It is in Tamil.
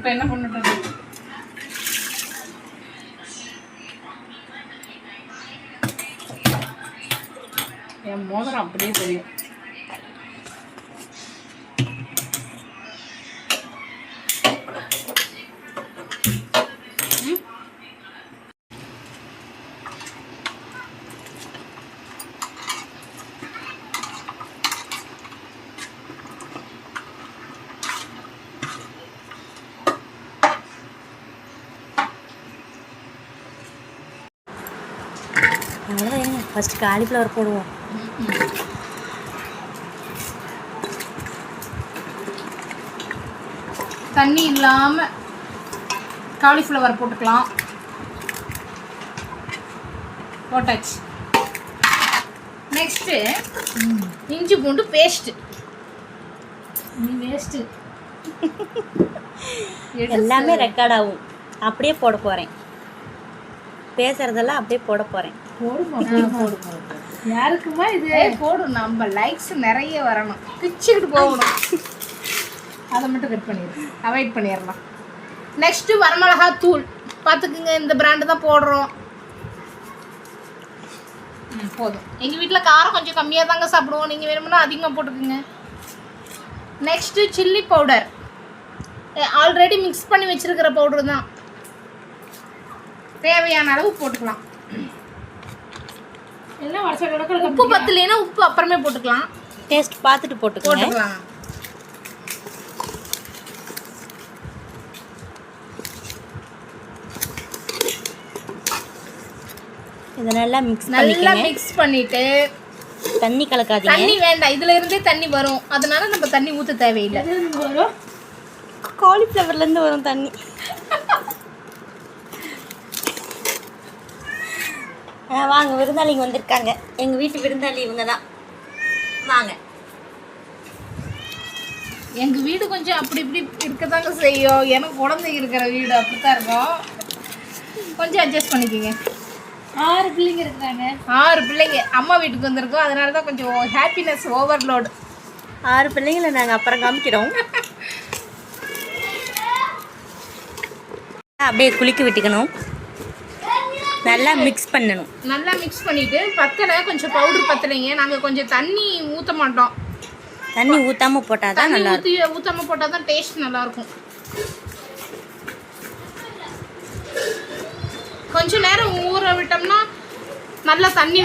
இப்போ என்ன பண்ணட்டும்? என் மோதிரம் அப்படியே தெரியும். அவ்வளோதான். ஃபஸ்ட்டு காலிஃப்ளவர் போடுவோம். தண்ணி இல்லாமல் காலிஃப்ளவர் போட்டுக்கலாம். போட்டாச்சு. நெக்ஸ்ட்டு இஞ்சி பூண்டு பேஸ்ட்டு. வேஸ்ட்டு எல்லாமே ரெக்கார்ட் ஆகும். அப்படியே போட போகிறேன். பேசுகிறதெல்லாம் அப்படியே போட போகிறேன். போடு. யாருக்குமா இது போடும்? நம்ம லைக்ஸ் நிறைய வரணும், பிச்சுக்கிட்டு போகணும். அதை மட்டும் கட் பண்ணிடுறோம், அவாய்ட் பண்ணிடலாம். நெக்ஸ்ட்டு வரமிளகா தூள் பார்த்துக்குங்க. இந்த பிராண்டு தான் போடுறோம். போதும். எங்கள் வீட்டில் காரம் கொஞ்சம் கம்மியாக தாங்க சாப்பிடுவோம். நீங்கள் வேணும்னா அதிகமாக போட்டுக்குங்க. Next chilli powder. Already mix பண்ணி வச்சுருக்கிற பவுடர் தான். தேவையான அளவு போட்டுக்கலாம். எல்லாம் உப்பு பத்தலைன்னா உப்பு அப்புறமே போட்டுக்கலாம். டேஸ்ட் பார்த்துட்டு போட்டுக்கலாம். இதை நல்லா மிக்ஸ் பண்ணிட்டு தண்ணி கலக்காதீங்க. தண்ணி வேண்டாம், இதுல இருந்தே தண்ணி வரும். அதனால நம்ம தண்ணி ஊற்ற தேவையில்லை. காலிஃப்ளவர்லேருந்து வரும் தண்ணி. வாங்க, விருந்தாளிங்க வந்திருக்காங்க. எங்கள் வீட்டு விருந்தாளி இவங்க தான். வாங்க. எங்கள் வீடு கொஞ்சம் அப்படி இப்படி இருக்கதாங்க செய்யும். எனக்கு குழந்தை இருக்கிற வீடு அப்படித்தான் இருக்கும். கொஞ்சம் அட்ஜஸ்ட் பண்ணிக்கோங்க. 6 பிள்ளைங்க இருக்கிறாங்க. 6 பிள்ளைங்க அம்மா வீட்டுக்கு வந்திருக்கோம். அதனால தான் கொஞ்சம் ஹாப்பினஸ் ஓவர்லோடு. 6 பிள்ளைங்களை நாங்கள் அப்புறம் காமிக்கிறோம். அப்படியே குளிக்க விட்டுக்கணும். நல்லா மிக்ஸ் பண்ணணும். நல்லா மிக்ஸ் பண்ணிவிட்டு பத்தலை, கொஞ்சம் பவுடர் பத்தலைங்க. நாங்கள் கொஞ்சம் தண்ணி ஊற்ற மாட்டோம். தண்ணி ஊற்றாமல் போட்டால் தான் நல்லா ஊற்றாமல் போட்டால் தான் டேஸ்ட் நல்லாயிருக்கும். கொஞ்சம் நேரம் ஊற விட்டோம்னா நல்லா தண்ணி